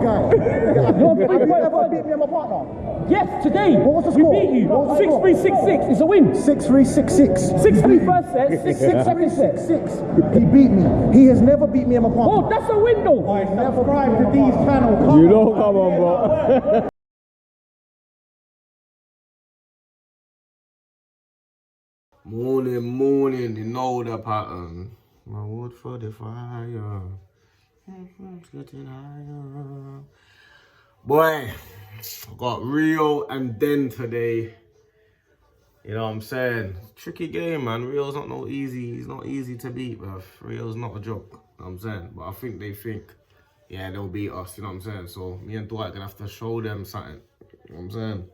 You've never beat me and my partner? Yes, today. What was the score? We beat you. What was the score? 6-3, 6-6. It's a win. 6-3, 6-6. 6-3 first set, 6-6 second set. 6-6. He beat me. He has never beat me and my partner. Oh, that's a win though. Subscribe to Dee's channel. You know, come on, bro. Morning, you know the pattern. My wood for the fire. It's getting higher. Boy, I got Rio and Den today. You know what I'm saying? Tricky game, man. Rio's not no easy. He's not easy to beat, bruv. Rio's not a joke. You know what I'm saying? But I think they think, yeah, they'll beat us. You know what I'm saying? So me and Dwight gonna have to show them something. You know what I'm saying?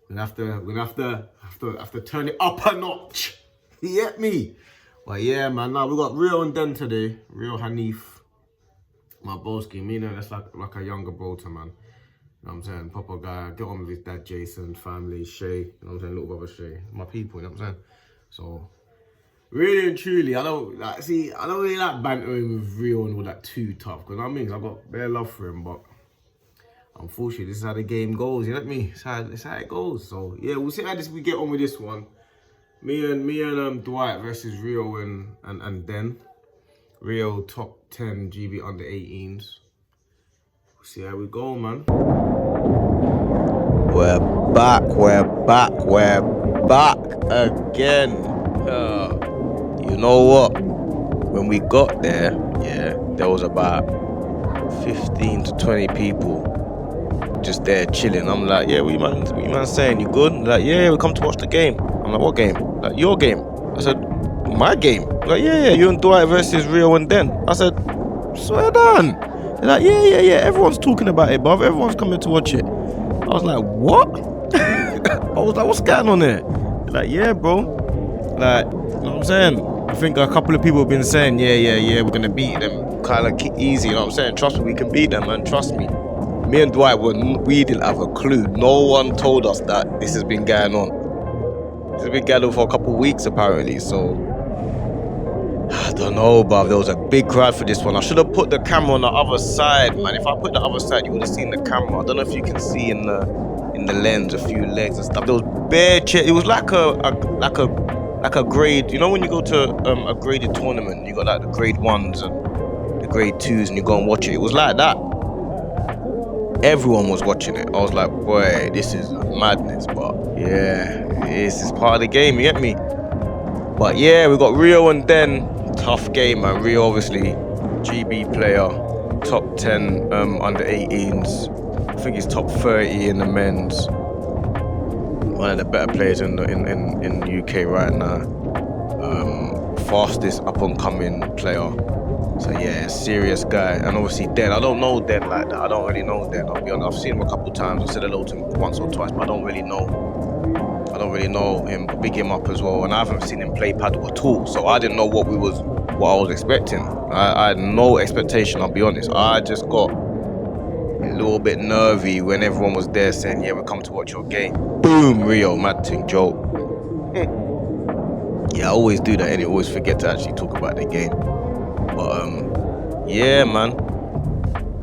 We're gonna have to turn it up a notch. You get me? But yeah, man. Now we got Rio and Den today. Rio Hanif, my broski. Me and that's like a younger bro to man. You know what I'm saying? Proper guy, get on with his dad, Jason, family, Shay, you know what I'm saying? Little brother Shay, my people, you know what I'm saying? So, really and truly, I don't really like bantering with Rio and all that too tough, because I mean, I got bare love for him, but unfortunately, this is how the game goes, you know what I mean? It's how it goes. So, yeah, we'll see how we get on with this one. Me and Dwight versus Rio and Den. Rio top 10 GB under 18s. We'll see how we go, man. We're back again. You know what? When we got there, yeah, there was about 15 to 20 people just there chilling. I'm like, yeah, what you man saying? You good? They're like, yeah, we come to watch the game. I'm like, what game? Like, your game. I said, my game. They're like, yeah, you and Dwight versus Rio and Den. I said, swear down. They're like, yeah. Everyone's talking about it, bruv. Everyone's coming to watch it. I was like, what? I was like, what's going on there? They're like, yeah, bro. Like, you know what I'm saying? I think a couple of people have been saying, yeah, we're gonna beat them. Kind of easy, you know what I'm saying? Trust me, we can beat them, man. Trust me. Me and Dwight, we didn't have a clue. No one told us that this has been going on. This has been going on for a couple of weeks, apparently, so I don't know, bruv. There was a big crowd for this one. I should have put the camera on the other side, man. If I put the other side, you would have seen the camera. I don't know if you can see in the lens a few legs and stuff. There was bare chairs. It was like a grade. You know when you go to a graded tournament, you got like the grade 1s and the grade 2s, and you go and watch it. It was like that. Everyone was watching it. I was like, boy, this is madness. But yeah, this is part of the game. You get me? But yeah, we got Rio and Den. Tough game, man. Rio, obviously, GB player, top 10 under 18s. I think he's top 30 in the men's. One of the better players in the UK right now. Fastest up and coming player. So yeah, serious guy. And obviously Den. I don't know Den like that. I don't really know Den. I'll be honest. I've seen him a couple of times. I said hello to him once or twice, but I don't really know him. Big him up as well. And I haven't seen him play paddle at all. So I didn't know what I was expecting. I had no expectation, I'll be honest. I just got a little bit nervy when everyone was there saying, yeah, we'll come to watch your game. Boom, Rio, mad thing, joke. Yeah, I always do that and I always forget to actually talk about the game. But yeah, man,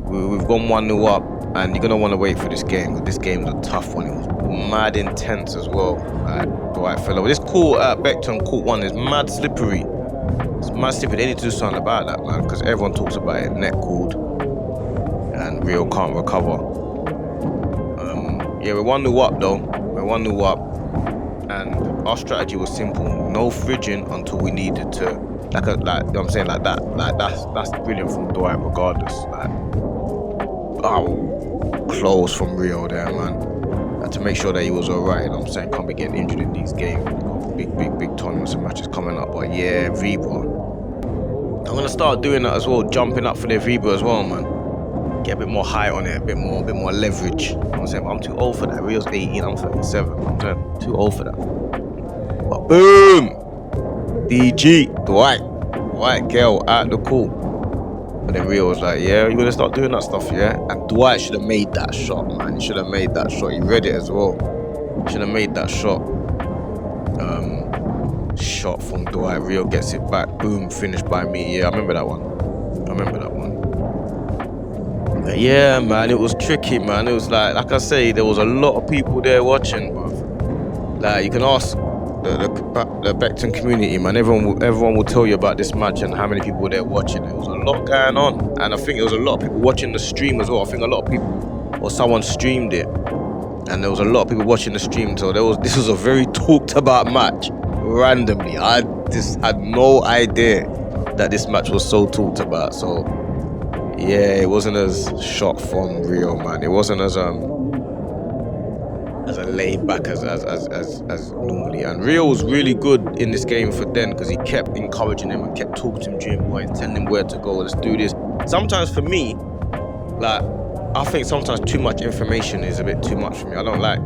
we've gone 1-0 up, and you're gonna want to wait for this game. This game's a tough one. It was mad intense as well. Dwight fell over. This court at Beckton, court 1 is mad slippery. It's mad slippery. They need to do something about that, man, because everyone talks about it. Net called, and Rio can't recover. Yeah, we're 1-0 up though. We're 1-0 up, and our strategy was simple: no fridging until we needed to. Like you know what I'm saying, like that. Like that's brilliant from Dwight, regardless. Like, close from Rio there, man. Had to make sure that he was alright. You know what I'm saying, can't be getting injured in these games. Got big tournaments and matches coming up. But yeah, Vibra. I'm gonna start doing that as well, jumping up for their Vibra as well, man. Get a bit more height on it, a bit more leverage. You know what I'm saying? But I'm too old for that. Rio's 18, I'm 37. You know what I'm saying? Too old for that. But boom! DG, Dwight girl out the court. But then Rio was like, yeah, you're gonna start doing that stuff, yeah? And Dwight should have made that shot, man. He should have made that shot. He read it as well. Should have made that shot. Shot from Dwight. Rio gets it back. Boom, finished by me. Yeah, I remember that one. Yeah, man, it was tricky, man. It was like I say, there was a lot of people there watching, bruv. Like, you can ask the Beckton community, man. Everyone will tell you about this match and how many people were there watching. There was a lot going on, and I think there was a lot of people watching the stream as well. I think a lot of people, or someone streamed it, and there was a lot of people watching the stream. So this was a very talked about match. Randomly, I just had no idea that this match was so talked about. So yeah, it wasn't as shot from Rio, man. It wasn't as laid back as normally. And Rio was really good in this game for Den, because he kept encouraging him and kept talking to him during points, telling him where to go, let's do this. Sometimes for me, like, I think sometimes too much information is a bit too much for me. I don't like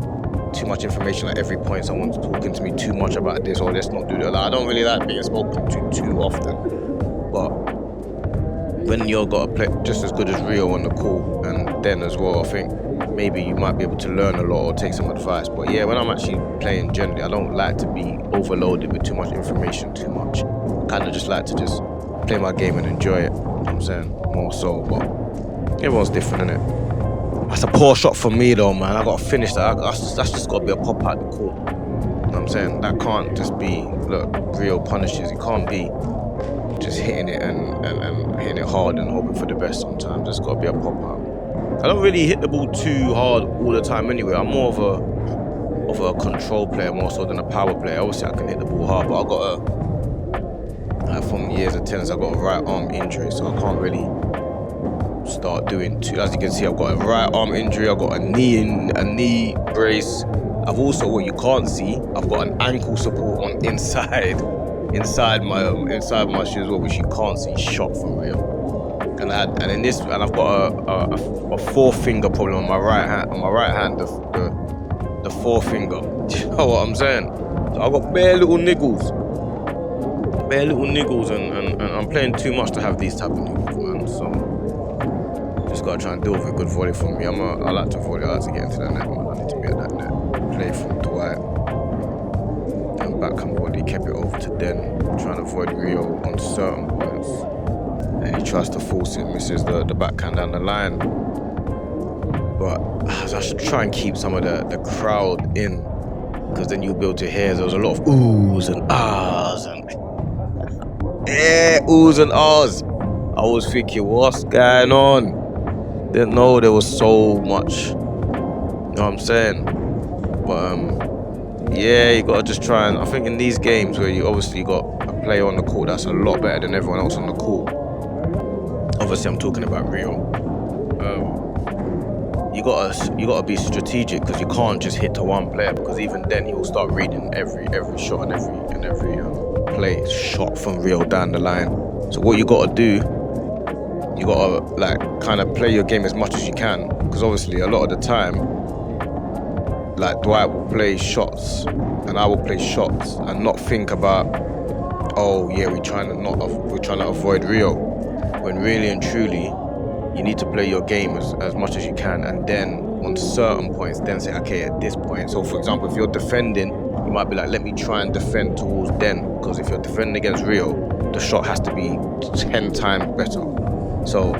too much information at every point. Someone's talking to me too much about this, or let's not do that. Like, I don't really like being spoken to too often. But when you're got to play just as good as Rio on the court, and then as well, I think maybe you might be able to learn a lot or take some advice. But yeah, when I'm actually playing generally, I don't like to be overloaded with too much information too much. I kind of just like to just play my game and enjoy it. You know what I'm saying? More so, but everyone's different, innit? That's a poor shot for me though, man. I gotta finish that. That's just gotta be a pop out the court. You know what I'm saying? That can't just be, look, Rio punishes. It can't be just hitting it and hitting it hard and hoping for the best sometimes. There's gotta be a pop out. I don't really hit the ball too hard all the time anyway. I'm more of a control player more so than a power player. Obviously I can hit the ball hard, but I got from years of tennis, I got a right arm injury, so I can't really start doing too. As you can see, I've got a right arm injury, I've got a knee brace. I've also, what you can't see, I've got an ankle support on inside my shoe as well, which you can't see. Shot from Rio. And I've got a forefinger problem on my right hand. On my right hand, the forefinger. Do you know what I'm saying? So I've got bare little niggles, and I'm playing too much to have these type of niggles, man. So just gotta try and deal with a good volley from me. I like to volley. I like to get into the net, man. I need to be at that net. Play from Dwight. And backhand volley, kept it over to Den, trying to avoid Rio on certain points. And he tries to force it, misses the backhand down the line. But I should try and keep some of the crowd in, because then you'll be able to hear there was a lot of oohs and ahs and oohs and ahs. I was thinking, what's going on? Didn't know there was so much. You know what I'm saying? But yeah, you gotta just try and, I think in these games where you obviously got a player on the court that's a lot better than everyone else on the court. Obviously, I'm talking about Rio. You gotta be strategic, because you can't just hit to one player, because even then he will start reading every shot and every play shot from Rio down the line. So what you gotta do, you gotta like kind of play your game as much as you can, because obviously a lot of the time, like Dwight will play shots and I will play shots and not think about, oh yeah, we're trying to avoid Rio. When really and truly, you need to play your game as much as you can, and then on certain points, then say, okay, at this point. So for example, if you're defending, you might be like, let me try and defend towards Den, because if you're defending against Rio, the shot has to be 10 times better. So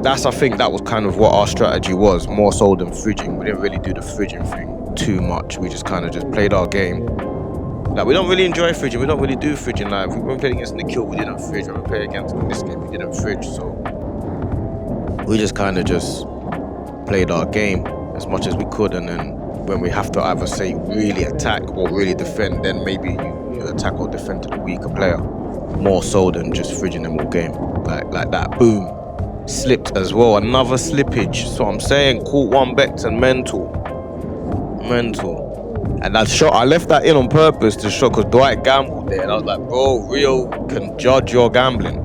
I think that was kind of what our strategy was, more so than fridging. We didn't really do the fridging thing too much. We just kind of just played our game. Like, we don't really enjoy fridging. We don't really do fridging. Like, when we played against Nikhil, we didn't fridge. When we played against this game, we didn't fridge. So we just kind of just played our game as much as we could. And then when we have to either say really attack or really defend, then maybe you attack or defend to the weaker player, more so than just fridging them all game. Like that. Boom. Slipped as well. Another slippage. So I'm saying, caught one Beckton, mental. And that shot, I left that in on purpose to show, because Dwight gambled there. And I was like, bro, Rio can judge your gambling.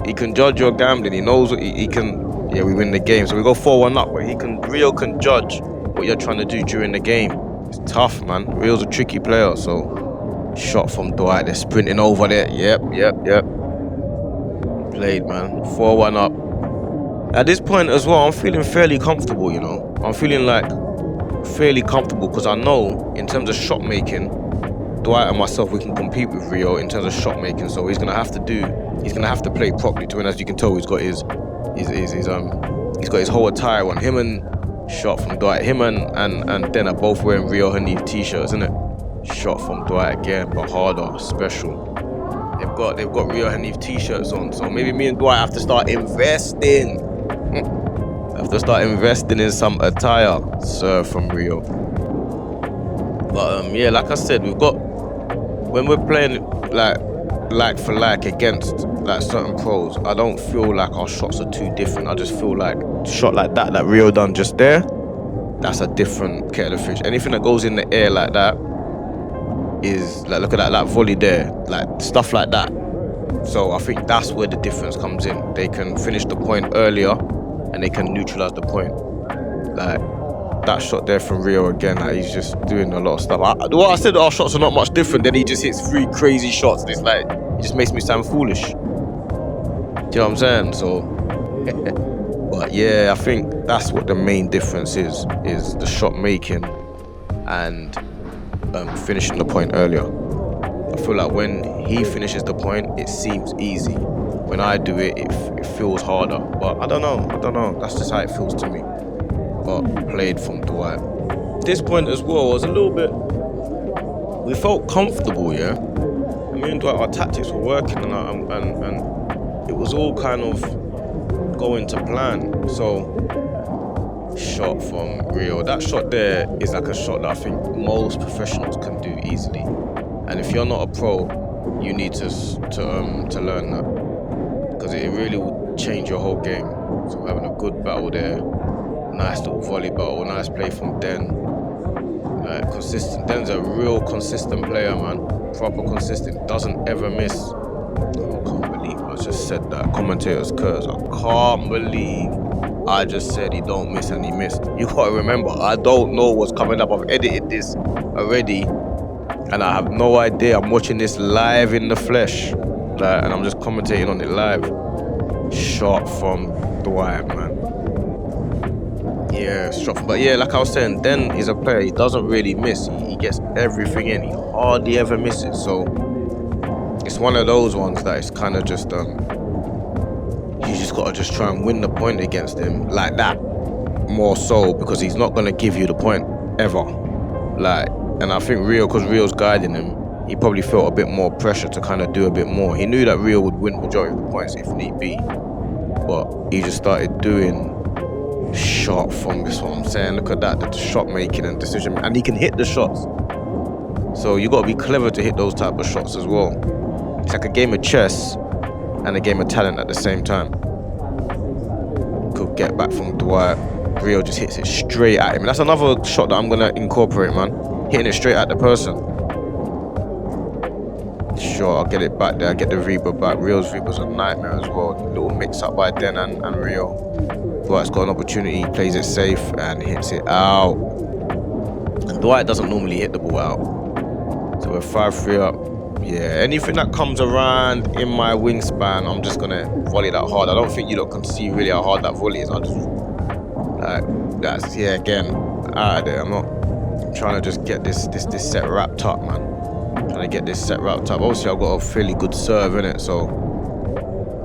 He can judge your gambling. He knows what he can. Yeah, we win the game. So we go 4-1 up, but Rio can judge what you're trying to do during the game. It's tough, man. Rio's a tricky player. So shot from Dwight. They're sprinting over there. Yep. Played, man. 4-1 up. At this point as well, I'm feeling fairly comfortable, you know. I'm feeling like fairly comfortable, because I know in terms of shot making, Dwight and myself, we can compete with Rio in terms of shot making. So he's gonna have to play properly to win. As you can tell, he's got his he's got his whole attire on. Him and shot from Dwight. Him and Den are both wearing Rio Hanif t-shirts, isn't it? Shot from Dwight again, but harder, special. They've got Rio Hanif t-shirts on, so maybe me and Dwight have to start investing. Have to start investing in some attire, sir, from Rio. But yeah, like I said, we've got, when we're playing like for like against like certain pros, I don't feel like our shots are too different. I just feel like a shot like that Rio done just there, that's a different kettle of fish. Anything that goes in the air like that is like, look at that volley there, like stuff like that. So I think that's where the difference comes in. They can finish the point earlier and they can neutralize the point. Like that shot there from Rio again, like he's just doing a lot of stuff. What I said, our shots are not much different. Then he just hits 3 crazy shots. And it's like, it just makes me sound foolish. Do you know what I'm saying? So, but yeah, I think that's what the main difference is the shot making and finishing the point earlier. I feel like when he finishes the point, it seems easy. When I do it, it feels harder. But I don't know. That's just how it feels to me. But played from Dwight. This point as well was a little bit, we felt comfortable, yeah. I mean, Dwight, our tactics were working and it was all kind of going to plan. So, shot from Rio. That shot there is like a shot that I think most professionals can do easily. And if you're not a pro, you need to learn that, because it really will change your whole game. So we're having a good battle there. Nice little volley battle, nice play from Den. Consistent. Den's a real consistent player, man. Proper consistent. Doesn't ever miss. Oh, I can't believe I just said that. Commentator's curse. I can't believe I just said he don't miss and he missed. You gotta remember, I don't know what's coming up. I've edited this already and I have no idea. I'm watching this live in the flesh, and I'm just commentating on it live. Shot from Dwight, man. Yeah, but yeah, like I was saying, Den is a player, he doesn't really miss. He gets everything in, he hardly ever misses. So it's one of those ones that it's kind of just, you just got to just try and win the point against him like that. More so, because he's not going to give you the point ever. And I think because Rio's guiding him, he probably felt a bit more pressure to kind of do a bit more. He knew that Rio would win majority of the points if need be. But he just started doing shot from this one. I'm saying, look at that, the shot making and decision, and he can hit the shots. So you got to be clever to hit those type of shots as well. It's like a game of chess and a game of talent at the same time. Could get back from Dwight. Rio just hits it straight at him. And that's another shot that I'm gonna incorporate, man. Hitting it straight at the person. Sure, I'll get it back there. I'll get the Reaper back. Rio's Reaper's a nightmare as well. Little mix up by Den and Rio. Dwight's got an opportunity, he plays it safe and hits it out. And Dwight doesn't normally hit the ball out. So we're 5-3 up. Yeah, anything that comes around in my wingspan, I'm just gonna volley that hard. I don't think you lot can see really how hard that volley is. I just again, out of there. I'm trying to just get this set wrapped up, man. Trying to get this set wrapped up. Obviously I've got a fairly good serve in it, so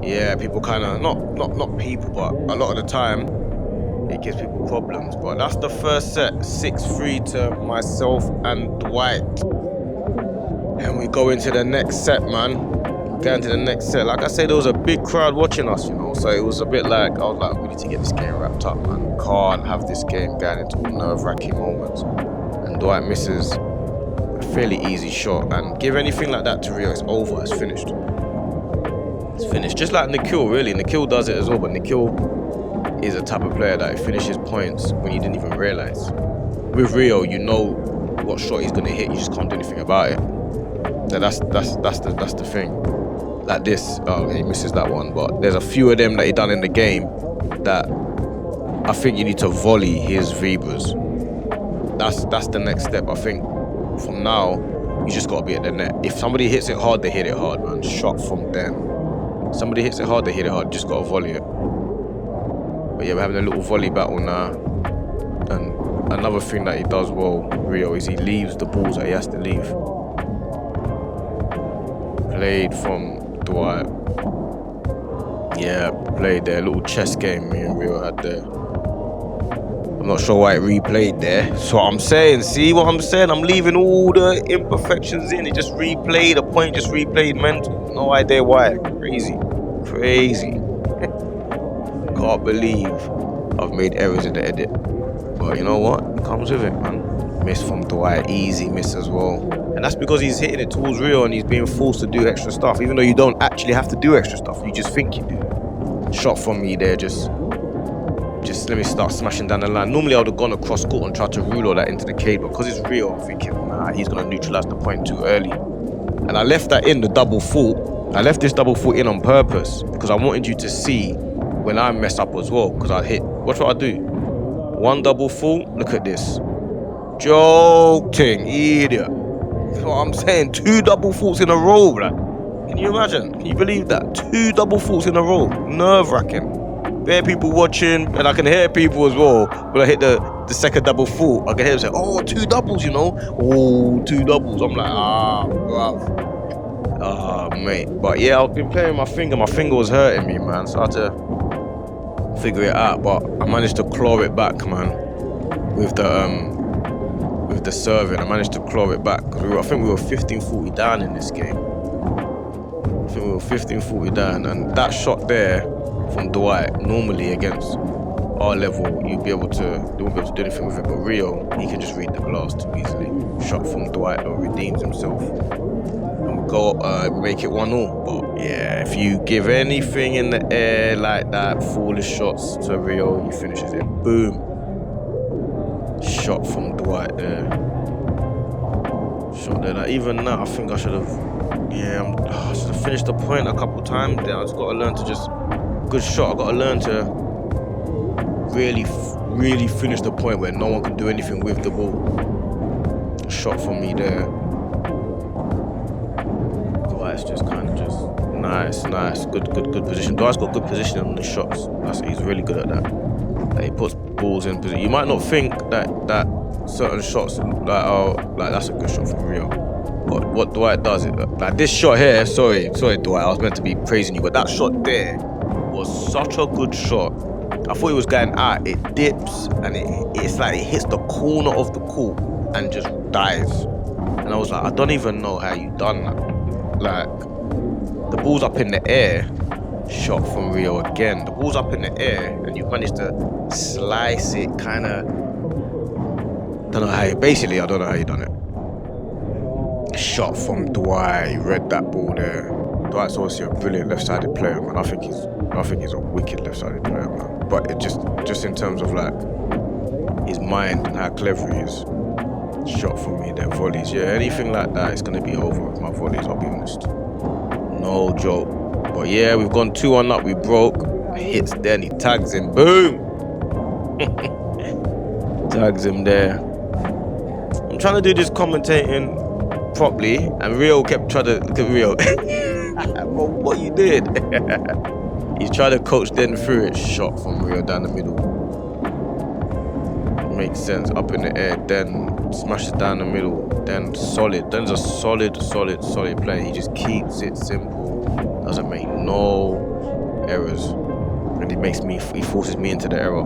yeah, people kind of, not people, but a lot of the time, it gives people problems. But that's the first set, 6-3 to myself and Dwight. And we go into the next set, man. Going to the next set. Like I said, there was a big crowd watching us, you know, so it was a bit like, I was like, we need to get this game wrapped up, man. Can't have this game going into nerve-wracking moments. And Dwight misses a fairly easy shot. And give anything like that to Rio, it's over, it's finished. It's finished. Just like Nikhil, really. Nikhil does it as well, but Nikhil is a type of player that finishes points when you didn't even realise. With Rio, you know what shot he's gonna hit, you just can't do anything about it. So that's the thing. Like this, he misses that one, but there's a few of them that he done in the game that I think you need to volley his Vibras. That's the next step. I think from now, you just gotta be at the net. If somebody hits it hard, they hit it hard, man. Shot from them. Somebody hits it hard, they hit it hard, just gotta volley it. But yeah, we're having a little volley battle now. And another thing that he does well, Rio, is he leaves the balls that he has to leave. Played from Dwight. Yeah, played there. Little chess game me and Rio had there. I'm not sure why it replayed there. So what I'm saying, see what I'm saying? I'm leaving all the imperfections in. It just replayed, the point just replayed mental. No idea why. Crazy. Can't believe I've made errors in the edit. But you know what? It comes with it, man. Miss from Dwight, easy miss as well. And that's because he's hitting it towards Rio and he's being forced to do extra stuff. Even though you don't actually have to do extra stuff, you just think you do. Shot from me there, just let me start smashing down the line. Normally I would have gone across court and tried to rule all that into the cage, but because it's Rio, I'm thinking, nah, he's gonna neutralize the point too early. And I left that in, the double fault. I left this double fault in on purpose because I wanted you to see when I mess up as well, because I hit. Watch what I do. One double fault, look at this. Joking, idiot. That's what I'm saying, 2 double faults in a row, like. Can you imagine? Can you believe that? 2 double faults in a row. Nerve-wracking. Bare people watching, and I can hear people as well. When I hit the second double fault, I can hear them say, oh, 2 doubles, you know? Oh, 2 doubles. I'm like, bruv. Mate. But yeah, I've been playing my finger. My finger was hurting me, man. So I had to figure it out. But I managed to claw it back, man. With the serving. I managed to claw it back. Because I think we were 15-40 down in this game. I think we were 15-40 down. And that shot there from Dwight, normally against our level, they won't be able to do anything with it. But Rio, he can just read the glass too easily. Shot from Dwight though redeems himself. And we go we make it 1-1. But yeah, if you give anything in the air like that, foolish shots to Rio, he finishes it. Boom. Shot from Dwight there. Shot there. Like, even now, I think I should have. Yeah, I should have finished the point a couple times there. I just got to learn to just. Good shot. I got to learn to really finish the point where no one can do anything with the ball. Shot from me there. Dwight's just kind of just nice. Good position. Dwight's got good positioning on the shots. He's really good at that. He puts balls in position. You might not think that certain shots like that's a good shot from Rio. But what Dwight does is like this shot here. Sorry, Dwight. I was meant to be praising you, but that shot there was such a good shot. I thought it was going out. It dips and it's like it hits the corner of the court and just dies. And I was like, I don't even know how you done that. Like the ball's up in the air. Shot from Rio again. The ball's up in the air and you managed to slice it kind of. I don't know how you done it. Shot from Dwight. You read that ball there. Dwight's obviously a brilliant left-sided player, man. I think he's a wicked left-sided player, man. But it just in terms of like his mind and how clever he is. Shot from me, then volleys. Yeah, anything like that, it's gonna be over with my volleys. I'll be honest. No joke. But yeah, we've gone 2-1 up. We broke. Hits then he tags him. Boom. Tags him there. I'm trying to do this commentating properly, and Rio kept trying to look at Rio. But what you did? He's trying to coach Den through it. Shot from Rio down the middle. Makes sense. Up in the air, then smashes down the middle. Then solid. Den's a solid player. He just keeps it simple. Doesn't make no errors, and he forces me into the error.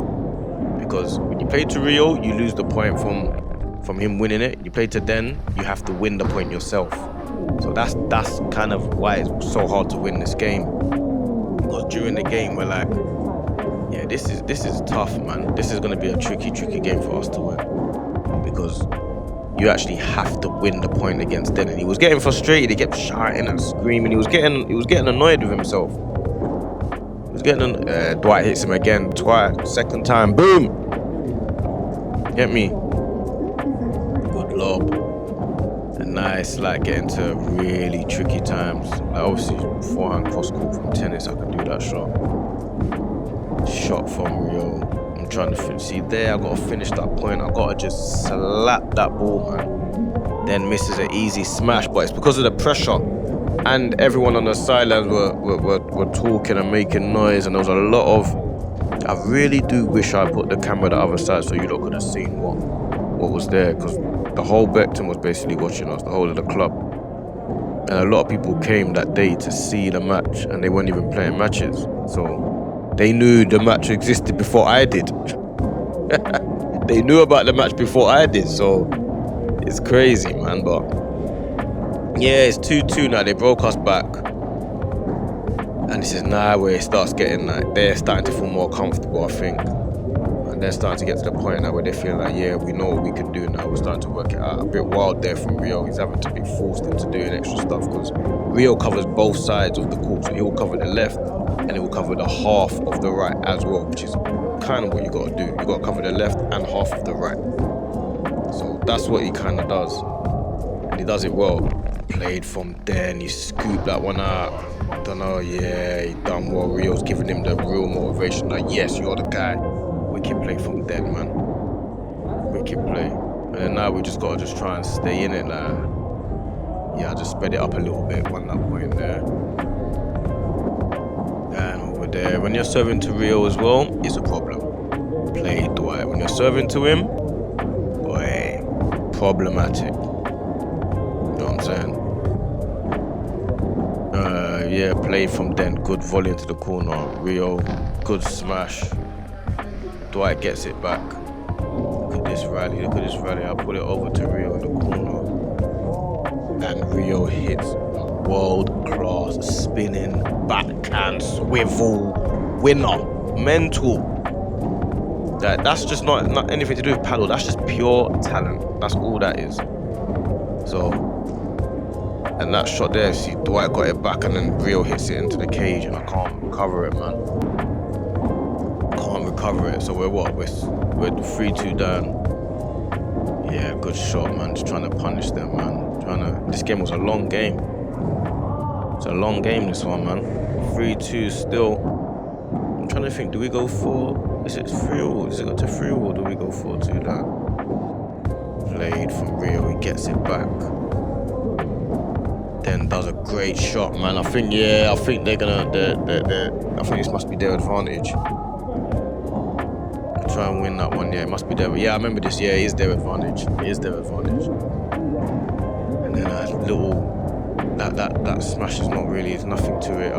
Because when you play to Rio, you lose the point from him winning it. You play to Den, you have to win the point yourself. So that's kind of why it's so hard to win this game. Because during the game we're like, yeah, this is tough, man. This is gonna be a tricky game for us to win. Because you actually have to win the point against Den. And he was getting frustrated, he kept shouting and screaming, he was getting annoyed with himself. Dwight hits him again, twice, second time, boom! Get me? Good lob. And nice, like getting to really tricky times. Like obviously, forehand cross court from tennis, I can do that shot. Shot from Rio. I'm trying to see there, I gotta finish that point. I gotta just slap that ball, man. Then misses an easy smash, but it's because of the pressure. And everyone on the sidelines were talking and making noise, and there was a lot of. I really do wish I put the camera the other side so you lot could have seen what was there, because the whole Beckton was basically watching us, the whole of the club. and a lot of people came that day to see the match, and they weren't even playing matches, so they knew the match existed before I did. They knew about the match before I did, so it's crazy, man. But yeah, it's 2-2 now. They broke us back, and this is now where it starts getting like they're starting to feel more comfortable, I think. And they're starting to get to the point now where they feel like, yeah, we know what we can do now. We're starting to work it out. A bit wild there from Rio. He's having to be forced into doing extra stuff because Rio covers both sides of the court. So he will cover the left and he will cover the half of the right as well, which is kind of what you got to do. You got to cover the left and half of the right. So that's what he kind of does. And he does it well. Played from there and he scooped that one out. Don't know, yeah, he done well. Rio's giving him the real motivation. Like, yes, you're the guy. Wicked play from dead, man. Wicked play. And then now we just got to just try and stay in it now. Yeah, I just sped it up a little bit, won that point there. And over there, when you're serving to Rio as well, it's a problem. Play Dwight. When you're serving to him, boy, problematic. You know what I'm saying? Yeah, play from then. Good volley into the corner. Rio, good smash. Dwight gets it back. Look at this rally, look at this rally. I'll put it over to Rio in the corner. And Rio hits a world-class spinning backhand swivel winner. Mental. That's just not anything to do with paddle. That's just pure talent. That's all that is. So, and that shot there, see, Dwight got it back and then Rio hits it into the cage and I can't recover it, man. Can't recover it. So we're what? We're 3-2 down. Yeah, good shot, man. Just trying to punish them, man. This game was a long game. It's a long game, this one, man. 3-2 still. I'm trying to think, do we go for... Is it 3-all? Does it go to 3-all or do we go 4-2 down? Played from Rio, he gets it back. Then does a great shot, man. I think they're gonna. I think this must be their advantage. Try and win that one. Yeah, it must be their. Yeah, I remember this. Yeah, it is their advantage. It is their advantage. And then a little. That smash is not really. There's nothing to it.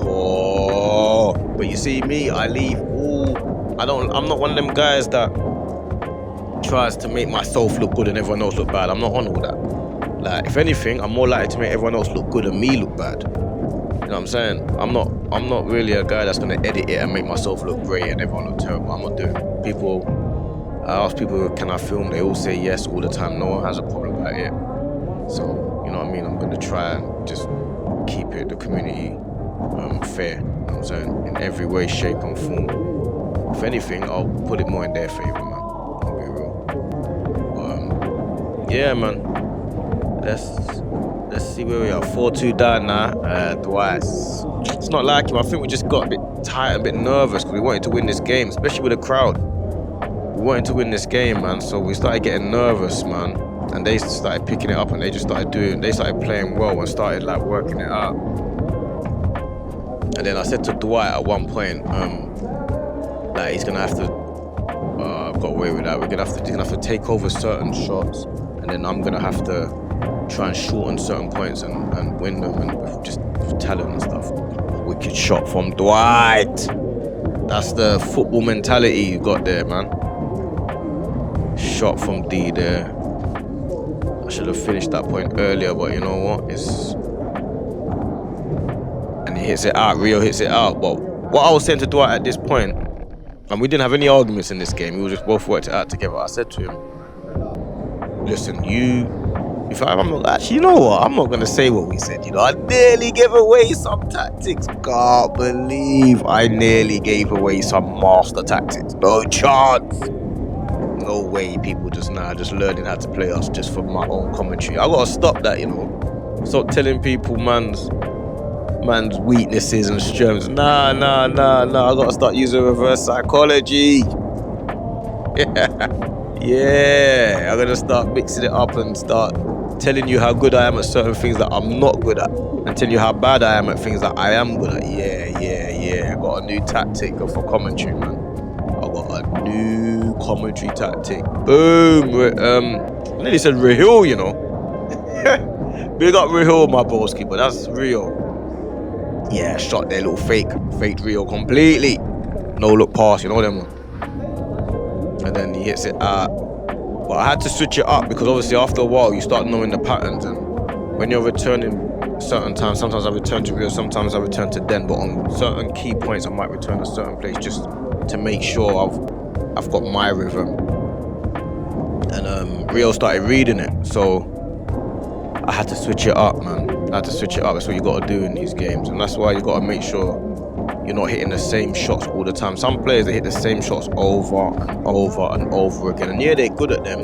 Oh. But you see me, I leave all. I'm not one of them guys that tries to make myself look good and everyone else look bad. I'm not on all that. Like, if anything, I'm more likely to make everyone else look good and me look bad. You know what I'm saying? I'm not really a guy that's gonna edit it and make myself look great and everyone look terrible. I'm not doing it. I ask people, can I film? They all say yes all the time. No one has a problem about it. So, you know what I mean? I'm gonna try and just keep the community fair. You know what I'm saying? In every way, shape and form. If anything, I'll put it more in their favor, man. I'll be real. Yeah, man. Let's see where we are. 4-2 down now. Dwight. It's not like him. I think we just got a bit tight, a bit nervous because we wanted to win this game, especially with the crowd. We wanted to win this game, man. So we started getting nervous, man. And they started picking it up, and they started playing well and started like working it out. And then I said to Dwight at one point, like he's gonna have to. I've got away with that. He's gonna have to take over certain shots, and then I'm gonna have to try and shorten certain points and win them, and just talent and stuff. Wicked shot from Dwight. That's the football mentality you got there, man. Shot from D there. I should have finished that point earlier, but you know what? And he hits it out. Rio hits it out. But what I was saying to Dwight at this point, and we didn't have any arguments in this game. We just both worked it out together. I said to him, listen, I'm not, actually, you know what? I'm not going to say what we said. You know, I nearly gave away some tactics. Can't believe I nearly gave away some master tactics. No chance. No way people just learning how to play us just for my own commentary. I got to stop that, you know. Stop telling people man's weaknesses and strengths. Nah. I got to start using reverse psychology. Yeah. I'm going to start mixing it up and start telling you how good I am at certain things that I'm not good at, and telling you how bad I am at things that I am good at. Yeah. I got a new tactic for commentary, man. I got a new commentary tactic. Boom. I nearly said Rahil, you know. Big up Rio, my broski, but that's Rio. Yeah, shot their little faked Rio completely. No look pass, you know them one. And then he hits it out. But I had to switch it up because obviously after a while you start knowing the patterns, and when you're returning certain times, sometimes I return to Rio, sometimes I return to Den, but on certain key points I might return a certain place just to make sure I've got my rhythm. And Rio started reading it, so I had to switch it up, man. I had to switch it up. That's what you got to do in these games, and that's why you got to make sure you're not hitting the same shots all the time. Some players, they hit the same shots over and over and over again, and yeah, they're good at them,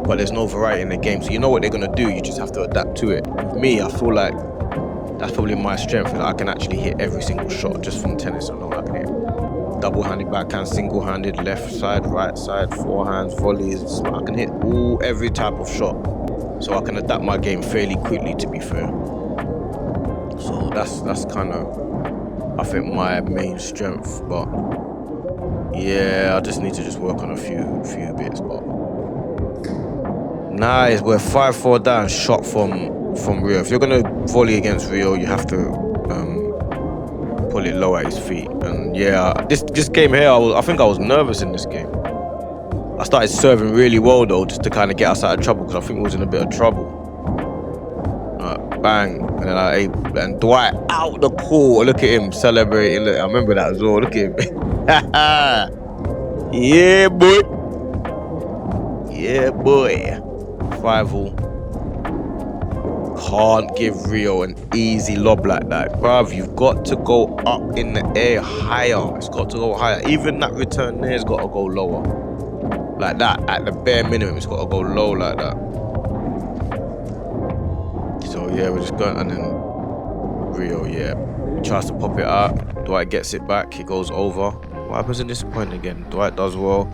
but there's no variety in the game, so you know what they're gonna do. You just have to adapt to it. With me, I feel like that's probably my strength, that I can actually hit every single shot just from tennis. I know I can hit double-handed backhand, single-handed, left side, right side, forehands, volleys. I can hit every type of shot, so I can adapt my game fairly quickly, to be fair. So that's kind of, I think, my main strength. But yeah, I just need to just work on a few bits. But nice, we're 5-4 down, shot from Rio. If you're gonna volley against Rio, you have to pull it low at his feet. And yeah, this game here, I think I was nervous in this game. I started serving really well though, just to kind of get us out of trouble, because I think we was in a bit of trouble. Bang, and then Dwight out the court. Look at him celebrating. Look, I remember that as well. Look at him. Yeah, boy. Yeah, boy. 5-all. Can't give Rio an easy lob like that, bruv. You've got to go up in the air higher. It's got to go higher. Even that return there's got to go lower. Like that, at the bare minimum, it's got to go low like that. So yeah, we're just going, and then Rio, yeah, tries to pop it out. Dwight gets it back. He goes over. What happens in this point again? Dwight does well.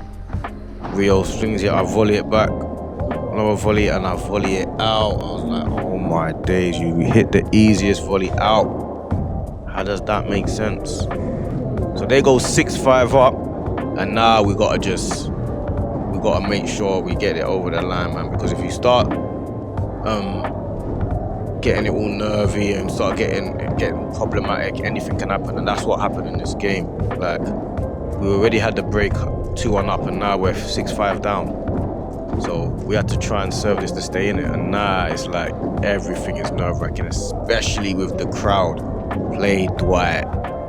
Rio swings it. I volley it back. Another volley, and I volley it out. I was like, oh my days, you hit the easiest volley out. How does that make sense? So they go 6-5 up, and now we gotta make sure we get it over the line, man. Because if you start getting it all nervy and start getting problematic, anything can happen, and that's what happened in this game. Like, we already had the break 2-1 up, and now we're 6-5 down. So we had to try and serve this to stay in it, and now it's like everything is nerve-wracking, especially with the crowd. Play Dwight,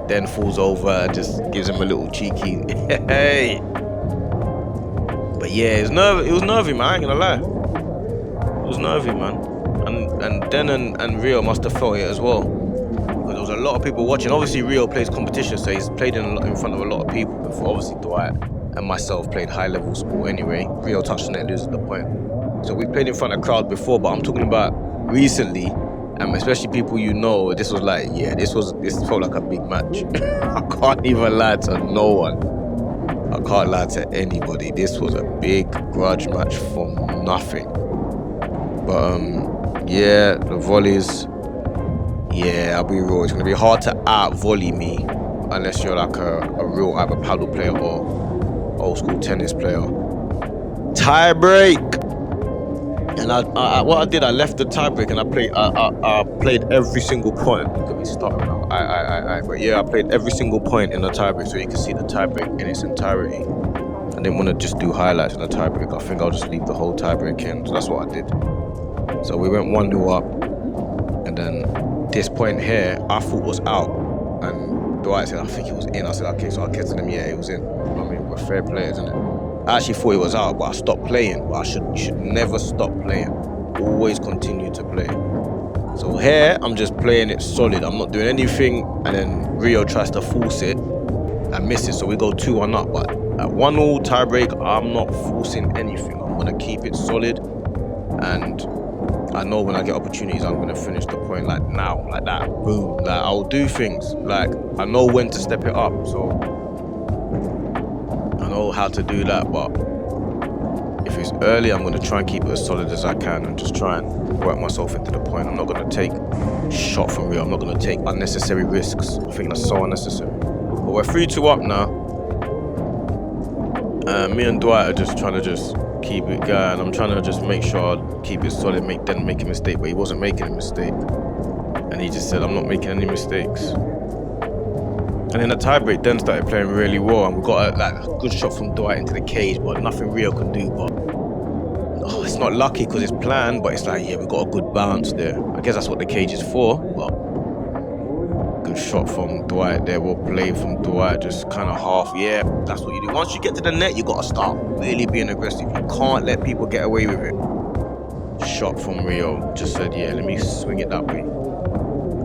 then falls over, just gives him a little cheeky hey. But yeah, it was nervy, man. I ain't gonna lie. It was nervy, man. And Den and Rio must have felt it as well, because there was a lot of people watching. Obviously Rio plays competition, so he's played in front of a lot of people before. Obviously Dwight and myself played high level sport anyway. Rio touched on it, loses the point. So we played in front of crowd before, but I'm talking about recently, and especially people you know, this was like, yeah, this felt like a big match. I can't even lie to no one. I can't lie to anybody. This was a big grudge match for nothing. But yeah, the volleys, yeah, I'll be real, it's gonna be hard to out volley me unless you're like a real either paddle player or old school tennis player. Tie break, and what I did, I left the tie break and I played every single point. Look at me starting now. But yeah, I played every single point in the tie break, so you can see the tie break in its entirety. I didn't want to just do highlights in the tie break. I think I'll just leave the whole tie break in. So that's what I did. So we went 1-0 up, and then this point here I thought was out, and Dwight said I think it was in. I said okay, so I kept telling him yeah, it was in. I mean, we're fair players, isn't it? I actually thought it was out, but I stopped playing. But you should never stop playing. Always continue to play. So here I'm just playing it solid. I'm not doing anything, and then Rio tries to force it and misses. So we go 2-1 up, but at 1-1 tie break, I'm not forcing anything. I'm gonna keep it solid, and I know when I get opportunities, I'm gonna finish the point like now, like that, boom. Like I'll do things, like I know when to step it up, so I know how to do that. But if it's early, I'm gonna try and keep it as solid as I can and just try and work myself into the point. I'm not gonna take shot from Rio. I'm not gonna take unnecessary risks. I think that's so unnecessary. But we're 3-2 up now. Me and Dwight are just trying to just keep it going. I'm trying to just make sure I keep it solid, didn't make a mistake, but he wasn't making a mistake. And he just said, I'm not making any mistakes. And then the tiebreak then started playing really well, and we got a good shot from Dwight into the cage, but nothing Rio could do. But it's not lucky because it's planned, but it's like, yeah, we got a good bounce there. I guess that's what the cage is for, but good shot from Dwight there. Well played from Dwight, just kind of half. Yeah, that's what you do. Once you get to the net, you got to start really being aggressive. You can't let people get away with it. Shot from Rio, just said, yeah, let me swing it that way.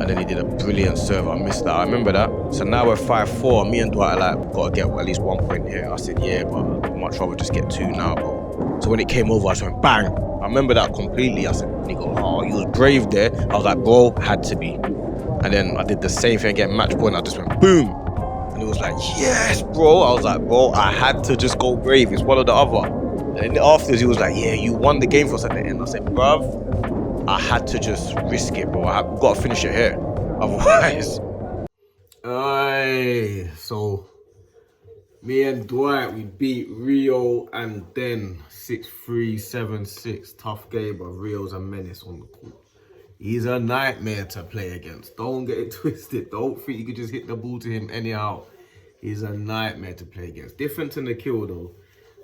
And then he did a brilliant serve. I missed that. I remember that. So now we're 5-4. Me and Dwight are like, got to get at least 1 point here. I said, yeah, but I'd much rather just get 2 now, bro. So when it came over, I just went bang. I remember that completely. I said, nigga, oh, he was brave there. I was like, bro, had to be. And then I did the same thing again, match point. I just went boom. And it was like, yes, bro. I was like, bro, I had to just go brave. It's one or the other. And then afterwards, he was like, yeah, you won the game for us at the end. I said, bruv, I had to just risk it, bro. I've got to finish it here. Otherwise. Aye. So, me and Dwight, we beat Rio and then 6-3, 7-6. Tough game, but Rio's a menace on the court. He's a nightmare to play against. Don't get it twisted. Don't think you could just hit the ball to him anyhow. He's a nightmare to play against. Different to Nikhil, though.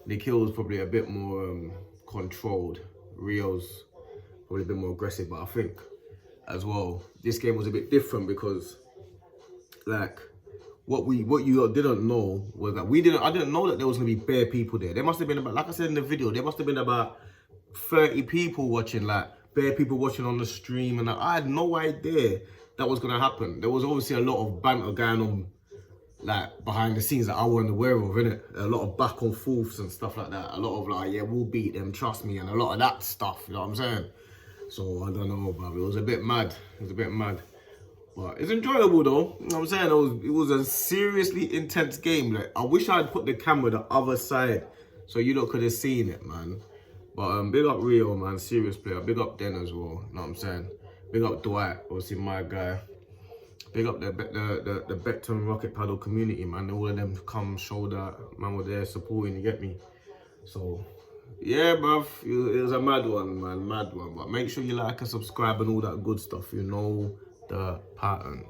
Nikhil's probably a bit more controlled. Rio's probably a bit more aggressive, but I think as well this game was a bit different because like what you didn't know was that I didn't know that there was gonna be bare people there. There must have been about, like I said in the video, there must have been about 30 people watching, like bare people watching on the stream, and I had no idea that was gonna happen. There was obviously a lot of banter going on like behind the scenes that I wasn't aware of, innit? A lot of back and forths and stuff like that. A lot of like, yeah, we'll beat them, trust me, and a lot of that stuff, you know what I'm saying? So I don't know, but it was a bit mad. It was a bit mad. But it's enjoyable though. You know what I'm saying? It was a seriously intense game. Like, I wish I'd put the camera the other side so you lot could have seen it, man. But big up Rio, man, serious player. Big up Den as well, you know what I'm saying? Big up Dwight, obviously my guy. Big up the Beckton Rocket Paddle community, man. All of them come, show that, man, were there supporting, you get me? So, yeah, bruv, it was a mad one, man, mad one. But make sure you like and subscribe and all that good stuff, you know the pattern.